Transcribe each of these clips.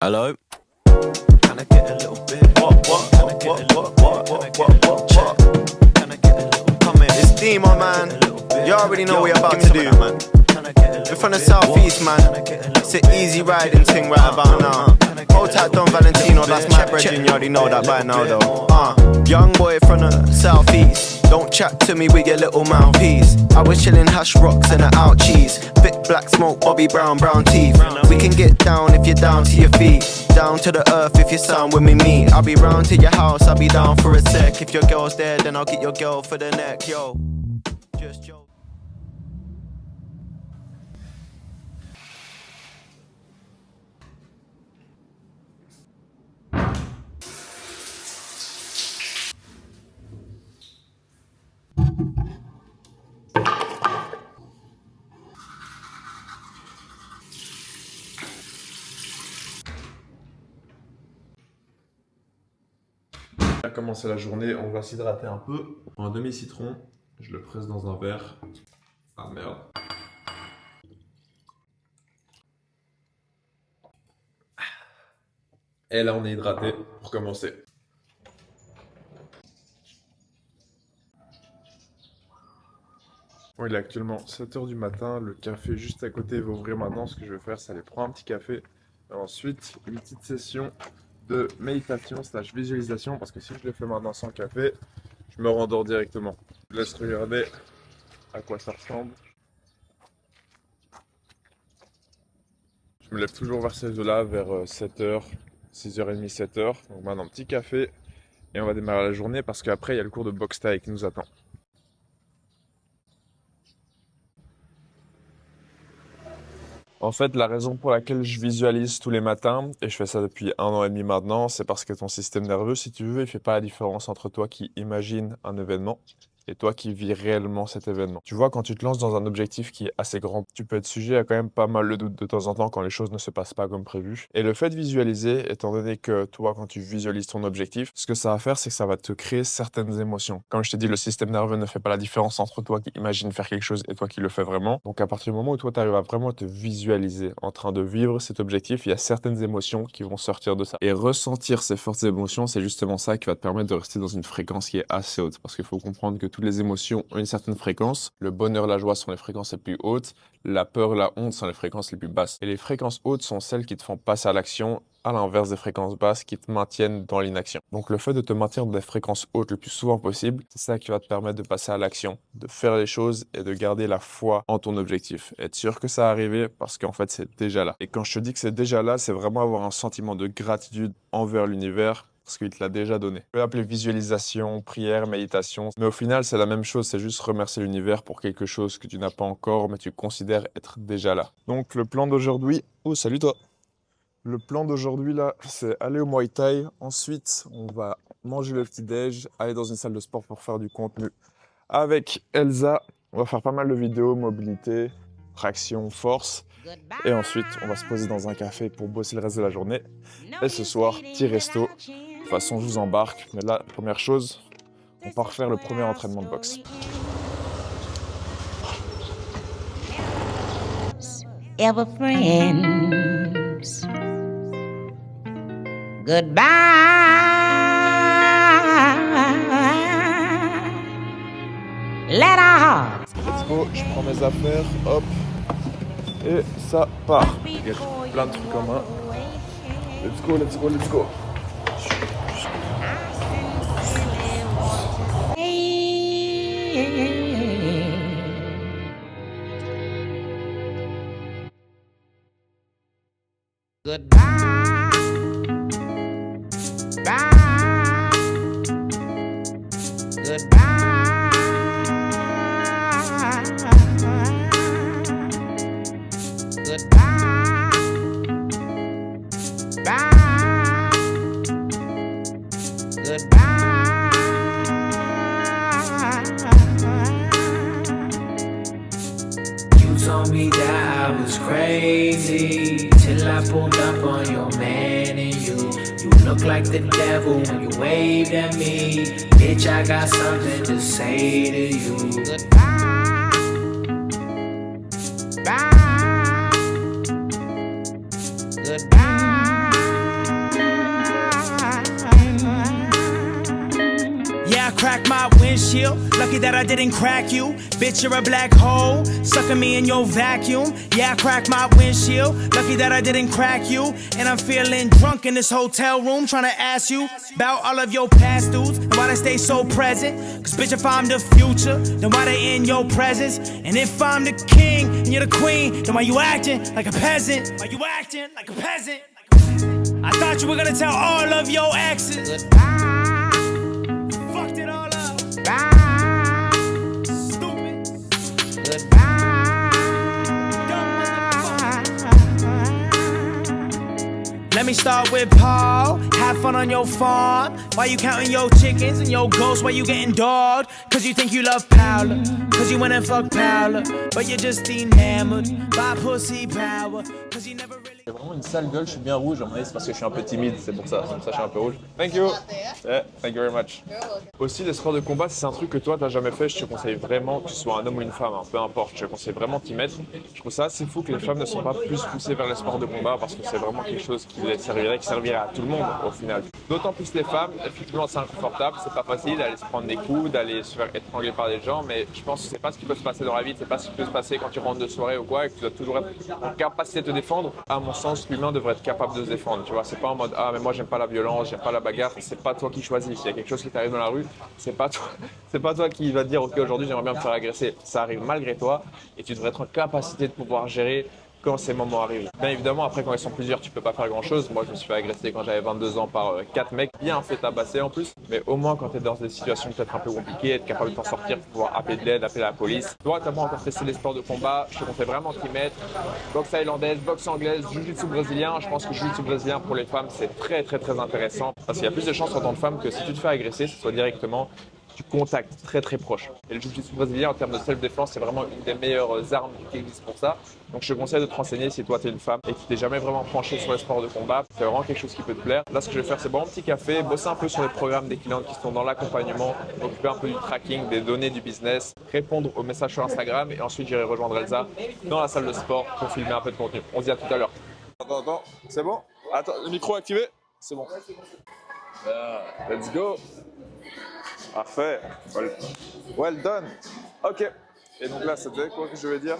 Hello? Can I get a little bit? What? Can I get a little bit? Can I get a little bit? Come in. It's Demo, man. You already know what you're about to do, man. We're from the southeast, man. It's an easy riding thing right about now. Hold tight, Don Valentino, that's my brethren. You already know that by now, though. Young boy from the southeast. Don't chat to me with your little mouthpiece. I was chilling hash rocks and an out cheese. Thick black smoke, Bobby Brown, brown teeth. We can get down if you're down to your feet. Down to the earth if you sound when we meet. I'll be round to your house, I'll be down for a sec. If your girl's there, then I'll get your girl for the neck, yo. Just yo. On va commencer la journée, on va s'hydrater un peu. Je prends un demi-citron, je le presse dans un verre. Ah merde. Et là on est hydraté pour commencer. Bon, il est actuellement 7h du matin, le café juste à côté va ouvrir maintenant. Ce que je vais faire, c'est aller prendre un petit café. Et ensuite, une petite session de méditation slash visualisation, parce que si je le fais maintenant sans café, je me rendors directement. Je laisse regarder à quoi ça ressemble. Je me lève toujours vers ces eaux-là, vers 7h, 6h30, 7h. Donc maintenant, petit café et on va démarrer la journée parce qu'après, il y a le cours de boxe thaï qui nous attend. En fait, la raison pour laquelle je visualise tous les matins, et je fais ça depuis 1 an et demi maintenant, c'est parce que ton système nerveux, si tu veux, il fait pas la différence entre toi qui imagine un événement et toi qui vis réellement cet événement. Tu vois, quand tu te lances dans un objectif qui est assez grand, tu peux être sujet à quand même pas mal de doutes de temps en temps quand les choses ne se passent pas comme prévu. Et le fait de visualiser, étant donné que toi, quand tu visualises ton objectif, ce que ça va faire, c'est que ça va te créer certaines émotions. Comme je t'ai dit, le système nerveux ne fait pas la différence entre toi qui imagine faire quelque chose et toi qui le fais vraiment. Donc à partir du moment où toi, tu arrives à vraiment te visualiser en train de vivre cet objectif, il y a certaines émotions qui vont sortir de ça. Et ressentir ces fortes émotions, c'est justement ça qui va te permettre de rester dans une fréquence qui est assez haute. Parce qu'il faut comprendre que toutes les émotions ont une certaine fréquence. Le bonheur, la joie sont les fréquences les plus hautes. La peur, la honte sont les fréquences les plus basses. Et les fréquences hautes sont celles qui te font passer à l'action, à l'inverse des fréquences basses qui te maintiennent dans l'inaction. Donc le fait de te maintenir dans des fréquences hautes le plus souvent possible, c'est ça qui va te permettre de passer à l'action, de faire les choses et de garder la foi en ton objectif. Être sûr que ça va arriver parce qu'en fait c'est déjà là. Et quand je te dis que c'est déjà là, c'est vraiment avoir un sentiment de gratitude envers l'univers, parce qu'il te l'a déjà donné. Tu peux l'appeler visualisation, prière, méditation, mais au final c'est la même chose, c'est juste remercier l'univers pour quelque chose que tu n'as pas encore, mais tu considères être déjà là. Donc le plan d'aujourd'hui... Oh, salut toi! Le plan d'aujourd'hui là, c'est aller au Muay Thai, ensuite on va manger le petit-déj, aller dans une salle de sport pour faire du contenu avec Elsa. On va faire pas mal de vidéos, mobilité, traction, force, et ensuite on va se poser dans un café pour bosser le reste de la journée. Et ce soir, petit resto. De toute façon, je vous embarque. Mais là, première chose, on part faire le premier entraînement de boxe. Ever friends. Goodbye. Let our hearts. Let's go, je prends mes affaires, hop, et ça part. Il y a plein de trucs en main. Let's go, let's go, let's go. Goodbye. Bye. Goodbye. Goodbye. Bye. Goodbye. You told me that I was crazy till I pulled up on your man and you look like the devil when you waved at me. Bitch, I got something to say to you. Goodbye. Bye. Goodbye. windshield. Lucky that I didn't crack you. Bitch, you're a black hole, sucking me in your vacuum. Yeah, I cracked my windshield. Lucky that I didn't crack you. And I'm feeling drunk in this hotel room, trying to ask you about all of your past dudes and why they stay so present. Cause bitch, if I'm the future, then why they in your presence? And if I'm the king and you're the queen, then why you acting like a peasant? Why you acting like a peasant? I thought you were gonna tell all of your exes. Fucked it all up. Stupid. Let me start with Paul. Have fun on your farm. Why you counting your chickens and your ghosts? Why you getting dogged? Cause you think you love Paula. Cause you went and fuck Paula. But you're just enamored by pussy power. Cause you never really. J'ai vraiment une sale gueule, je suis bien rouge. À mon avis, c'est parce que je suis un peu timide, c'est pour ça. Comme ça, je suis un peu rouge. Thank you. Yeah, thank you very much. Aussi, les sports de combat, c'est un truc que toi, t'as jamais fait. Je te conseille vraiment, que tu sois un homme ou une femme, hein, peu importe. Je te conseille vraiment d'y mettre. Je trouve ça assez fou que les femmes ne sont pas plus poussées vers les sports de combat parce que c'est vraiment quelque chose qui servirait à tout le monde au final. D'autant plus les femmes, effectivement, c'est inconfortable, c'est pas facile d'aller se prendre des coups, d'aller se faire étrangler par des gens, mais je pense que c'est pas ce qui peut se passer dans la vie, c'est pas ce qui peut se passer quand tu rentres de soirée ou quoi, et que tu dois toujours être en capacité de te défendre. À mon sens, l'humain devrait être capable de se défendre, tu vois. C'est pas en mode ah mais moi j'aime pas la violence, j'aime pas la bagarre, c'est pas toi qui choisis. S'il y a quelque chose qui t'arrive dans la rue, c'est pas toi qui va te dire ok aujourd'hui j'aimerais bien me faire agresser. Ça arrive malgré toi et tu devrais être en capacité de pouvoir gérer quand ces moments arrivent. Bien évidemment, après quand ils sont plusieurs, tu peux pas faire grand chose. Moi, je me suis fait agresser quand j'avais 22 ans par 4 mecs, bien fait tabasser en plus. Mais au moins, quand tu es dans des situations peut-être un peu compliquées, être capable de t'en sortir pour pouvoir appeler de l'aide, appeler la police. Toi, tu n'as pas encore testé les sports de combat, je te conseille vraiment t'y mettre. Boxe thaïlandaise, boxe anglaise, jiu-jitsu brésilien. Je pense que jiu-jitsu brésilien pour les femmes, c'est très intéressant. Parce qu'il y a plus de chances en tant que femme que si tu te fais agresser, ce soit directement du contact très proche. Et le jiu-jitsu brésilien en termes de self-défense, c'est vraiment une des meilleures armes qui existent pour ça. Donc je te conseille de te renseigner si toi tu es une femme et que tu t'es jamais vraiment penché sur les sports de combat. C'est vraiment quelque chose qui peut te plaire. Là, ce que je vais faire, c'est boire un petit café, bosser un peu sur les programmes des clientes qui sont dans l'accompagnement, m'occuper un peu du tracking, des données du business, répondre aux messages sur Instagram et ensuite j'irai rejoindre Elsa dans la salle de sport pour filmer un peu de contenu. On se dit à tout à l'heure. Attends, c'est bon? Attends, le micro activé? C'est bon. Let's go. Parfait. Well done. Ok. Et donc là, c'était quoi que je vais dire?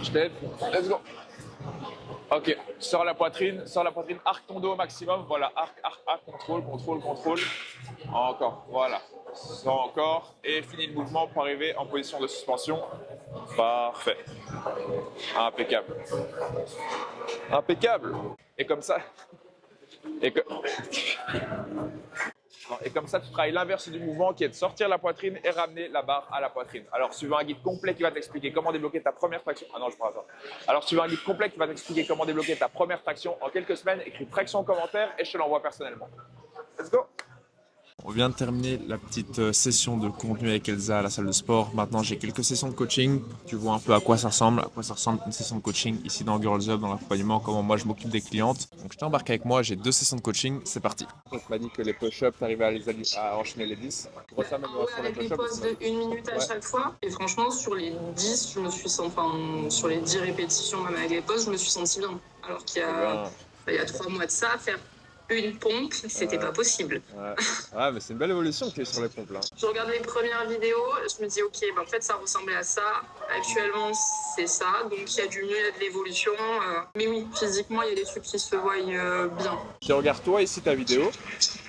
Je t'aide. Let's go. Ok. Sors la poitrine, arc ton dos au maximum. Voilà, arc, contrôle. Encore, voilà. Sors encore. Et finis le mouvement pour arriver en position de suspension. Parfait. Impeccable. Et comme ça. Et comme ça, tu travailles l'inverse du mouvement qui est de sortir la poitrine et ramener la barre à la poitrine. Alors, si tu veux un guide complet qui va t'expliquer comment débloquer ta première traction. Ah non, je prends ça. Alors, si tu veux un guide complet qui va t'expliquer comment débloquer ta première traction en quelques semaines, écris traction en commentaire et je te l'envoie personnellement. Let's go! On vient de terminer la petite session de contenu avec Elsa à la salle de sport. Maintenant, j'ai quelques sessions de coaching. Tu vois un peu à quoi ça ressemble une session de coaching ici dans Girls Up, dans l'accompagnement, comment moi je m'occupe des clientes. Donc, je t'embarque avec moi, j'ai 2 sessions de coaching, c'est parti. Tu m'as dit que les push-ups, tu arrivais à enchaîner les 10. Avec des pauses de 1 minute à chaque fois. Et franchement, sur les 10, sur les 10 répétitions, même avec les pauses, je me suis sentie bien. Alors qu'il y a 3 mois de ça, faire une pompe, c'était pas possible. Ouais, mais c'est une belle évolution qui est sur les pompes là. Je regarde les premières vidéos, je me dis ok, en fait ça ressemblait à ça. Actuellement c'est ça, donc il y a du mieux, il y a de l'évolution. Mais oui, physiquement il y a des trucs qui se voient bien. Tu regardes toi ici ta vidéo,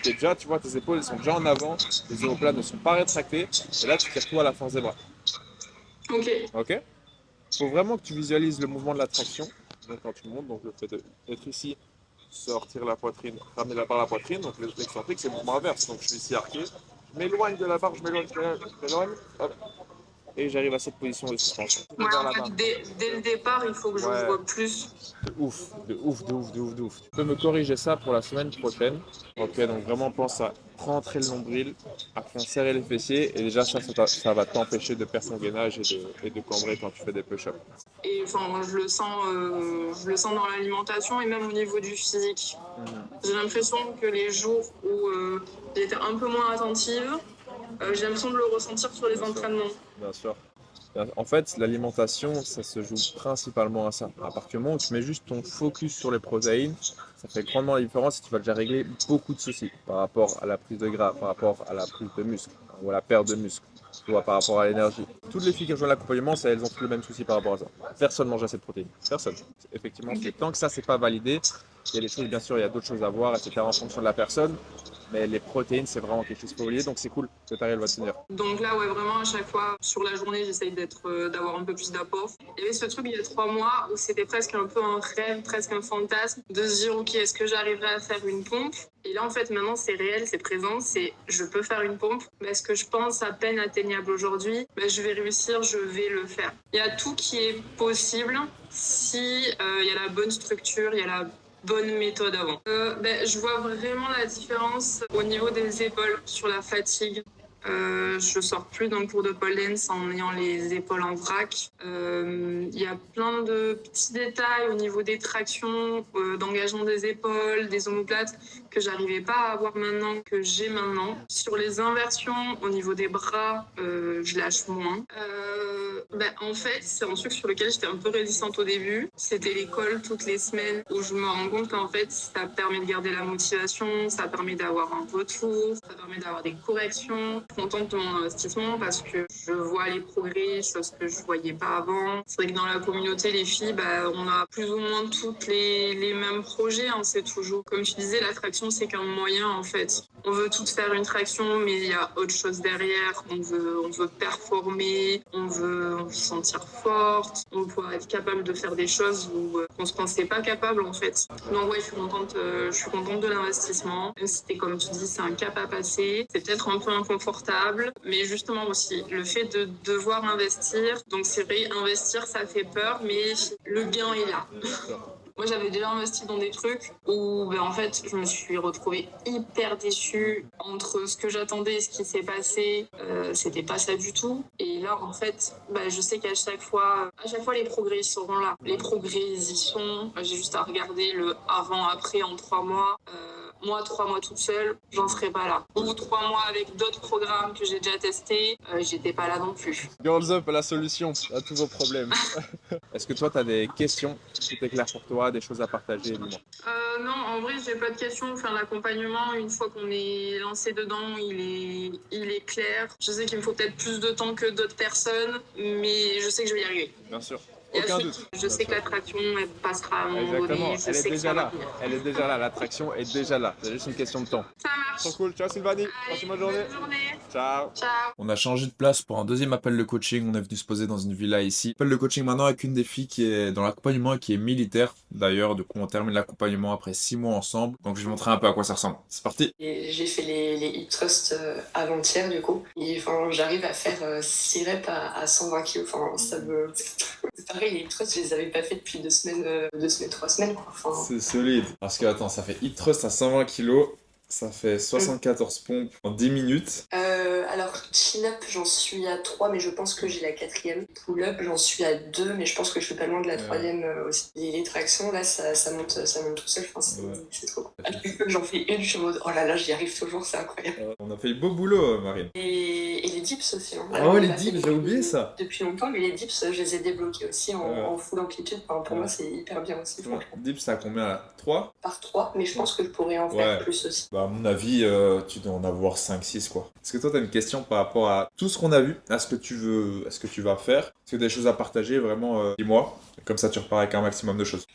et déjà tu vois tes épaules elles sont déjà en avant, les omoplates ne sont pas rétractées, et là tu tires toi à la force des bras. Ok. Faut vraiment que tu visualises le mouvement de la traction. Donc quand tu montes, donc le fait d'être ici, sortir la poitrine, ramener la barre à la poitrine, donc l'excentrique c'est le mouvement inverse, donc je suis ici arqué, je m'éloigne de la barre, je m'éloigne, hop, et j'arrive à cette position de suspension. Ouais, en fait, dès le départ, il faut que j'ouvre plus. De ouf. Tu peux me corriger ça pour la semaine prochaine. Ok, donc vraiment pense à rentrer le nombril, à faire serrer les fessiers, et déjà ça va t'empêcher de perdre ton gainage et de cambrer quand tu fais des push-ups. Et enfin, je le sens dans l'alimentation et même au niveau du physique. J'ai l'impression que les jours où j'étais un peu moins attentive, j'ai l'impression de le ressentir sur les entraînements. Bien sûr. En fait, l'alimentation, ça se joue principalement à ça. À partir du moment où tu mets juste ton focus sur les protéines, ça fait grandement la différence et tu vas déjà régler beaucoup de soucis par rapport à la prise de gras, par rapport à la prise de muscle ou à la perte de muscle, tu vois, par rapport à l'énergie. Toutes les filles qui rejoignent l'accompagnement, elles ont toutes le même souci par rapport à ça. Personne mange assez de protéines. Personne. Effectivement, tant que ça, c'est pas validé, il y a des choses, bien sûr, il y a d'autres choses à voir, etc. en fonction de la personne. Mais les protéines, c'est vraiment quelque chose qu'il faut oublier, donc c'est cool que tu arrives à tenir. Donc là, ouais, vraiment, à chaque fois, sur la journée, j'essaye d'avoir un peu plus d'apport. Il y avait ce truc il y a 3 mois où c'était presque un peu un rêve, presque un fantasme, de se dire, ok, est-ce que j'arriverai à faire une pompe? Et là, en fait, maintenant, c'est réel, c'est présent, je peux faire une pompe. Mais est-ce que je pense à peine atteignable aujourd'hui? Je vais réussir, je vais le faire. Il y a tout qui est possible si il y a la bonne structure, il y a la bonne méthode avant. Je vois vraiment la différence au niveau des épaules, sur la fatigue. Je sors plus d'un cours de pole dance en ayant les épaules en vrac. Il y a plein de petits détails au niveau des tractions, d'engagement des épaules, des omoplates que j'arrivais pas à avoir maintenant, que j'ai maintenant. Sur les inversions, au niveau des bras, je lâche moins. En fait, c'est un truc sur lequel j'étais un peu réticente au début. C'était l'école toutes les semaines où je me rends compte qu'en fait, ça permet de garder la motivation, ça permet d'avoir un retour, ça permet d'avoir des corrections. Je suis contente de mon investissement parce que je vois les progrès, chose que je voyais pas avant. C'est vrai que dans la communauté, les filles, on a plus ou moins toutes les mêmes projets. Hein. C'est toujours, comme tu disais, la traction, c'est qu'un moyen en fait. On veut toutes faire une traction, mais il y a autre chose derrière. On veut performer, on veut se sentir forte, on veut être capable de faire des choses où on se pensait pas capable en fait. Donc ouais, je suis contente de l'investissement. Même si c'était comme tu dis, c'est un cap à passer. C'est peut-être un peu inconfortable, mais justement aussi le fait de devoir investir. Donc c'est vrai, investir ça fait peur, mais le gain est là. Moi, j'avais déjà investi dans des trucs où, en fait, je me suis retrouvée hyper déçue entre ce que j'attendais et ce qui s'est passé. C'était pas ça du tout. Et là, en fait, je sais qu'à chaque fois, les progrès seront là. Les progrès, ils y sont. J'ai juste à regarder le avant-après en 3 mois. Moi, 3 mois toute seule, j'en serais pas là. Ou 3 mois avec d'autres programmes que j'ai déjà testés, j'étais pas là non plus. Girls Up, la solution à tous vos problèmes. Est-ce que toi, tu as des questions? Tout est clair pour toi, des choses à partager? Dis-moi. Non, en vrai, j'ai pas de questions. Enfin, l'accompagnement, une fois qu'on est lancé dedans, il est clair. Je sais qu'il me faut peut-être plus de temps que d'autres personnes, mais je sais que je vais y arriver. Bien sûr. Et Aucun ensuite, doute. je sais que l'attraction, elle passera à un moment Exactement, donné. Je elle est sais que déjà ça va là. venir. Elle est déjà là, l'attraction est déjà là. C'est juste une question de temps. Ça marche. Trop cool, ciao Sylvanie, passe une bonne journée. Bonne journée. Ciao. Ciao. On a changé de place pour un deuxième appel de coaching. On est venu se poser dans une villa ici. Appel de coaching maintenant avec une des filles qui est dans l'accompagnement et qui est militaire. D'ailleurs, du coup, on termine l'accompagnement après 6 mois ensemble. Donc, je vais vous montrer un peu à quoi ça ressemble. C'est parti. Et j'ai fait les hip thrusts avant-hier, du coup. Et j'arrive à faire 6 reps à 120 kg. Ça me... C'est pareil, les hip thrusts, je les avais pas fait depuis 2 semaines, 3 semaines. Quoi. C'est solide. Parce que, attends, ça fait hip thrust à 120 kg. Ça fait 74 pompes en 10 minutes. Alors, chin-up, j'en suis à 3, mais je pense que j'ai la 4e. Pull-up, j'en suis à 2, mais je pense que je suis pas loin de la 3e aussi. Et les tractions, là, ça monte tout seul. C'est trop cool. À chaque fois que j'en fais une, je suis en mode, oh là là, j'y arrive toujours, c'est incroyable. On a fait beau boulot, Marine. Et les dips aussi. Hein. Ah ouais, les dips, j'ai oublié ça. Depuis longtemps, mais les dips, je les ai débloqués aussi en full amplitude. Pour moi, c'est hyper bien aussi, franchement. Dips, t'as combien là? 3? Par 3, mais je pense que je pourrais en faire plus aussi. À mon avis, tu dois en avoir 5-6 quoi. Est-ce que toi t'as une question par rapport à tout ce qu'on a vu, à ce que tu vas faire? Est-ce que tu as des choses à partager vraiment? Dis-moi, comme ça tu repars avec un maximum de choses.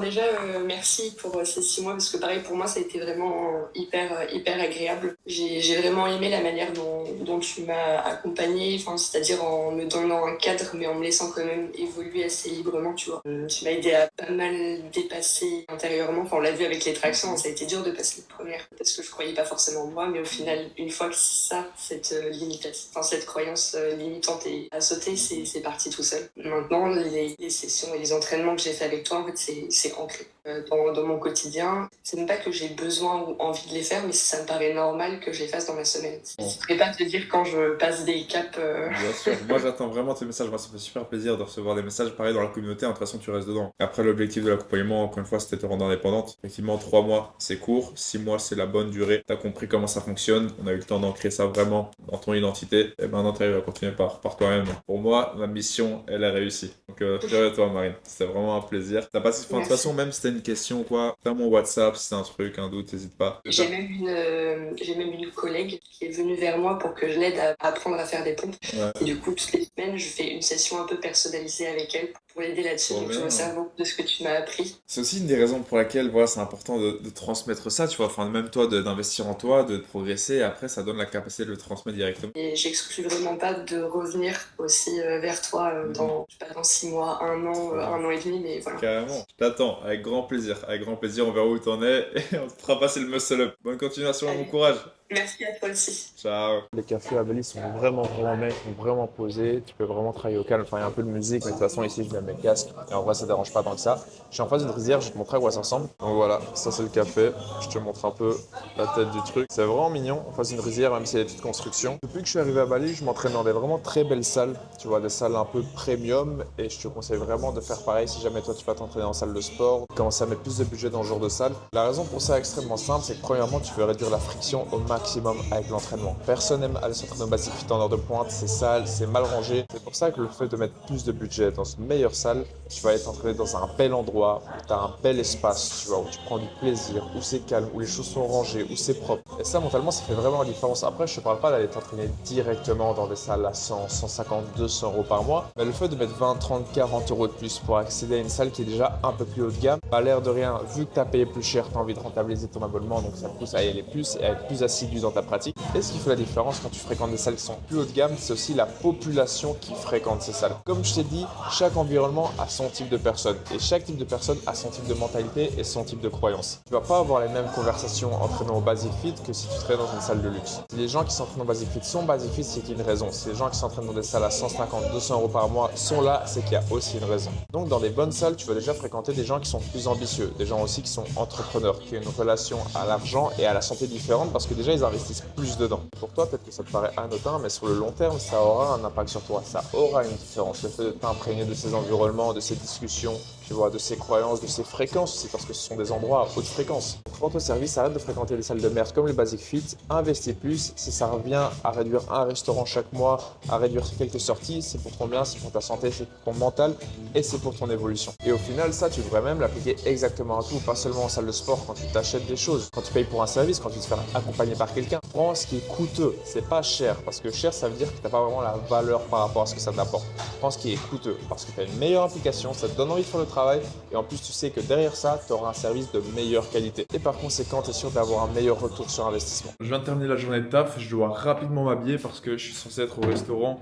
Déjà, merci pour ces 6 mois, parce que pareil pour moi ça a été vraiment hyper agréable. J'ai vraiment aimé la manière dont tu m'as accompagnée, c'est-à-dire en me donnant un cadre mais en me laissant quand même évoluer assez librement, tu vois. Tu m'as aidé à pas mal dépasser intérieurement, on l'a vu avec les tractions, ça a été dur de passer les premières parce que je croyais pas forcément en moi, mais au final une fois que cette limitation, cette croyance limitante est à sauter, c'est parti tout seul. Maintenant les sessions et les entraînements que j'ai fait avec toi, en fait c'est ancré. dans mon quotidien. C'est même pas que j'ai besoin ou envie de les faire, mais ça me paraît normal que je les fasse dans ma semaine. Je ne vais pas te dire quand je passe des caps. Bien sûr. Moi, j'attends vraiment tes messages. Moi, ça me fait super plaisir de recevoir des messages pareil dans la communauté. De toute façon, tu restes dedans. Après, l'objectif de l'accompagnement, encore une fois, c'était de te rendre indépendante. Effectivement, 3 mois, c'est court. 6 mois, c'est la bonne durée. Tu as compris comment ça fonctionne. On a eu le temps d'ancrer ça vraiment dans ton identité. Et maintenant, tu arrives à continuer par toi-même. Pour moi, ma mission, elle est réussie. Donc, fier de toi, Marine. C'était vraiment un plaisir. T'as pas... Enfin, de toute façon, même si t'as une question, quoi, t'as mon WhatsApp, si t'as un truc, un doute, n'hésite pas. J'ai même une collègue qui est venue vers moi pour que je l'aide à apprendre à faire des pompes. Ouais. Et du coup, toutes les semaines, je fais une session un peu personnalisée avec elle pour l'aider là-dessus. Donc, je me sers beaucoup de ce que tu m'as appris. C'est aussi une des raisons pour laquelle voilà, c'est important de transmettre ça, tu vois. Enfin, même toi, d'investir en toi, de progresser. Et après, ça donne la capacité de le transmettre directement. Et j'exclus vraiment pas de revenir aussi vers toi dans 6 mois, 1 an, 1 an et demi, mais voilà. Carrément. Je t'attends, avec grand plaisir. Avec grand plaisir, on verra où t'en es et on te fera passer le muscle up. Bonne continuation et bon courage. Merci à toi aussi. Ciao. Les cafés à Bali sont vraiment maîtres, sont vraiment posés. Tu peux vraiment travailler au calme. Enfin, il y a un peu de musique, mais de toute façon, ici, je mets mes casques. Et en vrai, ça dérange pas tant que ça. Je suis en face d'une rizière, je vais te montrer à quoi ça ressemble. Donc voilà, ça c'est le café. Je te montre un peu la tête du truc. C'est vraiment mignon en face d'une rizière, même s'il y a des petites constructions. Depuis que je suis arrivé à Bali, je m'entraîne dans des vraiment très belles salles. Tu vois, des salles un peu premium. Et je te conseille vraiment de faire pareil si jamais toi tu vas t'entraîner en salle de sport. Commencer à mettre plus de budget dans ce genre de salle. La raison pour ça est extrêmement simple, c'est que premièrement, tu veux réduire la friction au maximum avec l'entraînement. Personne n'aime aller s'entraîner au Basic Fit en heure de pointe, c'est sale, c'est mal rangé. C'est pour ça que le fait de mettre plus de budget dans une meilleure salle, tu vas être entraîné dans un bel endroit, où tu as un bel espace, tu vois, où tu prends du plaisir, où c'est calme, où les choses sont rangées, où c'est propre. Et ça, mentalement, ça fait vraiment la différence. Après, je te parle pas d'aller t'entraîner directement dans des salles à 100, 150, 200 euros par mois, mais le fait de mettre 20, 30, 40 euros de plus pour accéder à une salle qui est déjà un peu plus haut de gamme, bah, l'air de rien, vu que tu as payé plus cher, tu as envie de rentabiliser ton abonnement, donc ça te pousse à y aller plus et à être plus assidu dans ta pratique. Et ce qui fait la différence quand tu fréquentes des salles qui sont plus haut de gamme, c'est aussi la population qui fréquente ces salles. Comme je t'ai dit, chaque environnement a son type de personne et chaque type de personne a son type de mentalité et son type de croyance. Tu vas pas avoir les mêmes conversations entraînant au Basic Fit que si tu traînes dans une salle de luxe. Si les gens qui s'entraînent au Basic Fit sont Basic Fit, c'est qu'il y a une raison. Si les gens qui s'entraînent dans des salles à 150, 200 euros par mois sont là, c'est qu'il y a aussi une raison. Donc dans des bonnes salles, tu vas déjà fréquenter des gens qui sont plus ambitieux, des gens aussi qui sont entrepreneurs, qui ont une relation à l'argent et à la santé différente parce que déjà ils investissent plus dedans. Pour toi, peut-être que ça te paraît anodin, mais sur le long terme, ça aura un impact sur toi, ça aura une différence. Le fait de t'imprégner de ces environnements, de ces discussions, tu vois, de ces croyances, de ces fréquences aussi, parce que ce sont des endroits à haute fréquence. Prends ton service, arrête de fréquenter les salles de merde comme le Basic Fit, investis plus. Si ça revient à réduire un restaurant chaque mois, à réduire quelques sorties, c'est pour ton bien, c'est pour ta santé, c'est pour ton mental et c'est pour ton évolution. Et au final, ça, tu devrais même l'appliquer exactement à tout, pas seulement en salle de sport, quand tu t'achètes des choses, quand tu payes pour un service, quand tu te fais accompagner par quelqu'un. Prends ce qui est coûteux, c'est pas cher, parce que cher, ça veut dire que tu n'as pas vraiment la valeur par rapport à ce que ça t'apporte. Prends ce qui est coûteux, parce que tu as une meilleure application, ça te donne envie de faire le travail, et en plus, tu sais que derrière ça, tu auras un service de meilleure qualité. Et par conséquent, tu es sûr d'avoir un meilleur retour sur investissement. Je viens de terminer la journée de taf, je dois rapidement m'habiller parce que je suis censé être au restaurant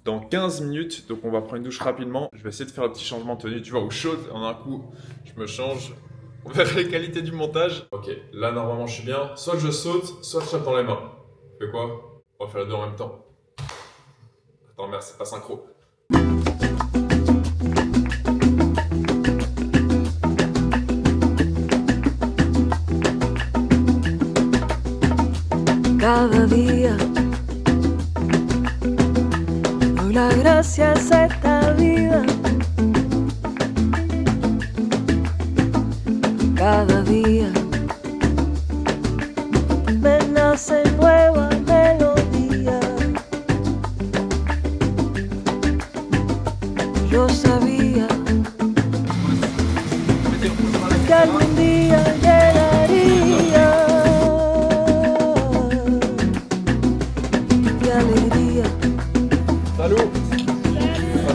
dans 15 minutes, donc on va prendre une douche rapidement. Je vais essayer de faire le petit changement de tenue, tu vois, au chaud, en un coup, je me change. On verra les qualités du montage. Ok, là normalement je suis bien. Soit je saute, soit je tape dans les mains. Tu fais quoi? On va faire les deux en même temps. Attends, merde, c'est pas synchro. Cada día doy las gracias a esta vida. Cada día me nace nueva melodía. Yo sabía que algún día llegaría. Qué alegría. Salut.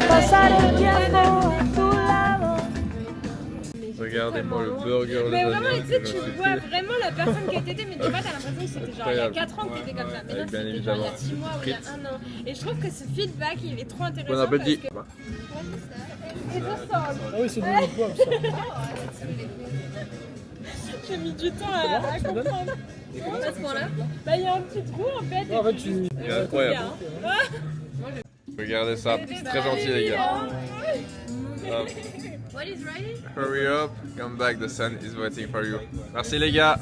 Pasar el tiempo a tu lado. Regardez-moi le burger. Mais vraiment, tu sais, tu vois vraiment la personne qui était, mais tu vois, t'as l'impression que c'était genre il y a 4 ans que t'étais comme ça. Mais là, c'était genre il y a 6 mois ou il y a 1 an. Et je trouve que ce feedback, il est trop intéressant. Bon appétit. Et je sens. Ah oui, c'est bon, ça. J'ai mis du temps à comprendre. À ce point-là, bah il y a un petit trou en fait. En fait, tu... Il est incroyable. Regardez ça, c'est très gentil les gars. What is ready? Hurry up, come back, the sun is waiting for you. Merci les gars.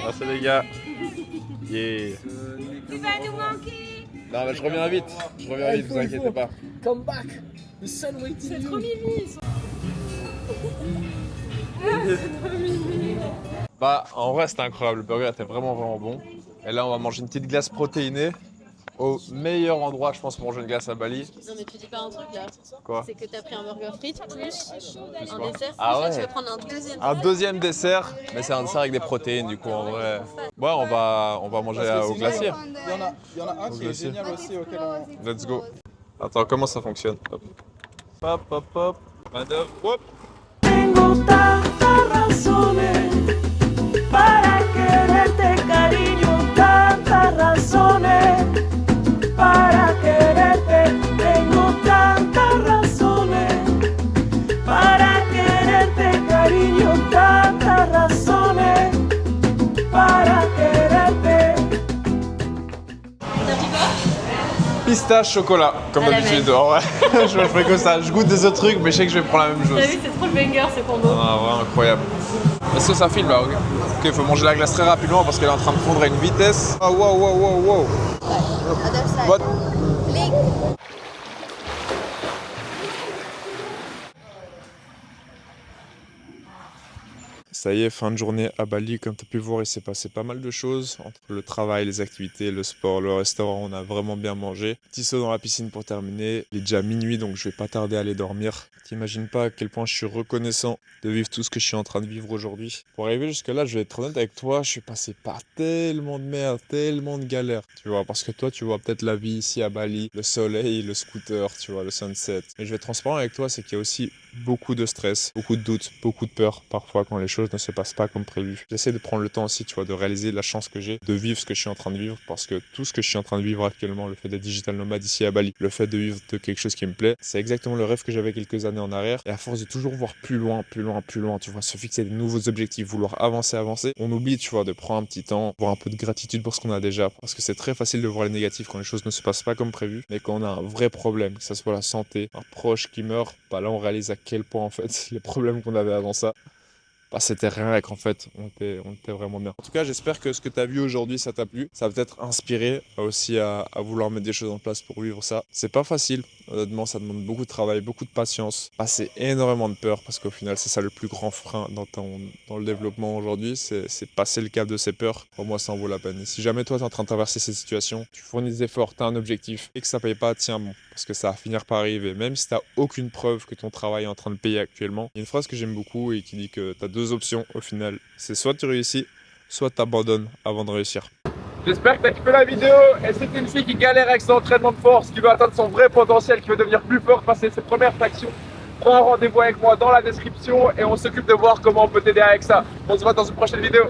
Merci les gars. Yeah. Tu vas nous manquer. Non mais je reviens vite, vous inquiétez pas. Come back. The sun waiting. C'est trop mimi. Bah en vrai c'était incroyable, le burger était vraiment bon. Et là on va manger une petite glace protéinée au meilleur endroit je pense pour manger une glace à Bali. Non mais tu dis pas un truc là. Quoi? C'est que t'as pris un burger frites plus un quoi dessert. Ah Là, ouais. tu vas prendre un deuxième. Un deuxième dessert, mais c'est un dessert avec des protéines du coup en vrai. Ouais on va manger au glacier. Il y en a un Au qui est glacier. génial aussi auquel on... Let's go. Attends, comment ça fonctionne? Hop, hop, hop. Manœuvre, hop. Tengo tantas razones para quererte, cariño, tantas razones para quererte. Tengo tantas razones para quererte, cariño, tantas razones para quererte. T'as pris quoi? Pistache chocolat, comme À la d'habitude. même. En vrai, je fais que ça. Je goûte des autres trucs, mais je sais que je vais prendre la même chose. T'as vu, c'est trop le banger ce combo. Ah, ouais, incroyable. Est-ce que ça file là? Ok, il faut manger la glace très rapidement parce qu'elle est en train de fondre à une vitesse. Ah, wow. What? Ça y est, fin de journée à Bali. Comme tu as pu voir, il s'est passé pas mal de choses. Entre le travail, les activités, le sport, le restaurant, on a vraiment bien mangé. Petit saut dans la piscine pour terminer. Il est déjà minuit, donc je vais pas tarder à aller dormir. T'imagines pas à quel point je suis reconnaissant de vivre tout ce que je suis en train de vivre aujourd'hui. Pour arriver jusque là, je vais être honnête avec toi, je suis passé par tellement de merde, tellement de galères. Tu vois, parce que toi, tu vois peut-être la vie ici à Bali, le soleil, le scooter, tu vois, le sunset. Mais je vais être transparent avec toi, c'est qu'il y a aussi beaucoup de stress, beaucoup de doutes, beaucoup de peur parfois quand les choses ne se passent pas comme prévu. J'essaie de prendre le temps aussi, tu vois, de réaliser la chance que j'ai de vivre ce que je suis en train de vivre parce que tout ce que je suis en train de vivre actuellement, le fait d'être digital nomade ici à Bali, le fait de vivre de quelque chose qui me plaît, c'est exactement le rêve que j'avais quelques années en arrière et à force de toujours voir plus loin, tu vois, se fixer de nouveaux objectifs, vouloir avancer, on oublie, tu vois, de prendre un petit temps, avoir un peu de gratitude pour ce qu'on a déjà parce que c'est très facile de voir les négatifs quand les choses ne se passent pas comme prévu, mais quand on a un vrai problème, que ce soit la santé, un proche qui meurt, bah là on réalise à quel point en fait les problèmes qu'on avait avant ça, bah, c'était rien et qu'en fait on était vraiment bien. En tout cas j'espère que ce que tu as vu aujourd'hui ça t'a plu, ça va peut-être inspirer aussi à vouloir mettre des choses en place pour vivre ça. C'est pas facile, honnêtement ça demande beaucoup de travail, beaucoup de patience, passer énormément de peur parce qu'au final c'est ça le plus grand frein dans le développement aujourd'hui, c'est passer le cap de ces peurs. Pour moi ça en vaut la peine. Et si jamais toi tu es en train de traverser cette situation, tu fournis des efforts, tu as un objectif et que ça paye pas, tiens bon, parce que ça va finir par arriver. Même si tu n'as aucune preuve que ton travail est en train de payer actuellement, il y a une phrase que j'aime beaucoup et qui dit que tu as deux options au final. C'est soit tu réussis, soit tu abandonnes avant de réussir. J'espère que tu as kiffé la vidéo et c'était une fille qui galère avec son entraînement de force, qui veut atteindre son vrai potentiel, qui veut devenir plus fort, passer ses premières tractions. Prends un rendez-vous avec moi dans la description et on s'occupe de voir comment on peut t'aider avec ça. On se voit dans une prochaine vidéo.